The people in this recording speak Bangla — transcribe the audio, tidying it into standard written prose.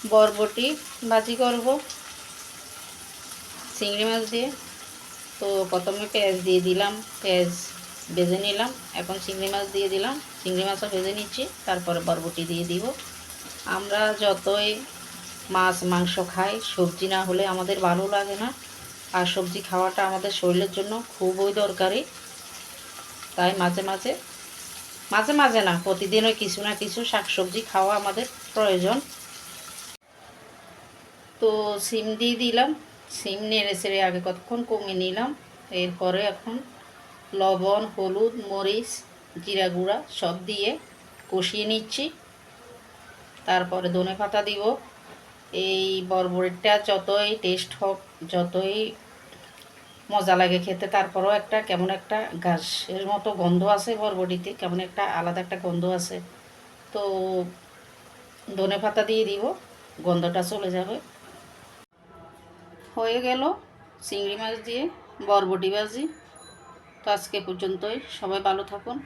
বরবটি ভাজি করব চিংড়ি মাছ দিয়ে। তো প্রথমে পেঁয়াজ দিয়ে দিলাম, পেঁয়াজ ভেজে নিলাম। এখন চিংড়ি মাছ দিয়ে দিলাম, চিংড়ি মাছও ভেজে নিচ্ছি। তারপরে বরবটি দিয়ে দিব। আমরা যতই মাছ মাংস খাই, সবজি না হলে আমাদের ভালো লাগে না। আর সবজি খাওয়াটা আমাদের শরীরের জন্য খুবই দরকারি। তাই মাঝে মাঝে, মাঝে মাঝে না, প্রতিদিনই কিছু না কিছু শাকসবজি খাওয়া আমাদের প্রয়োজন। তো সিম দিয়ে দিলাম, সিম নেড়ে চেড়ে আগে কতক্ষণ কমিয়ে নিলাম। এরপরে এখন লবণ, হলুদ, মরিচ, জিরা গুঁড়া সব দিয়ে কষিয়ে নিচ্ছি। তারপরে ধনেপাতা দিব। এই বরবটিটা যতই টেস্ট হোক, যতই মজা লাগে খেতে, তারপরেও একটা কেমন একটা ঘাসের মতো গন্ধ আছে বরবটিতে, কেমন একটা আলাদা একটা গন্ধ আছে। তো ধনেপাতা দিয়ে দিব, গন্ধটা চলে যাবে। হয়ে গেল চিংড়ি মাছ দিয়ে বরবটি ভাজি। তো আজকে পর্যন্তই, সবাই ভালো থাকুন।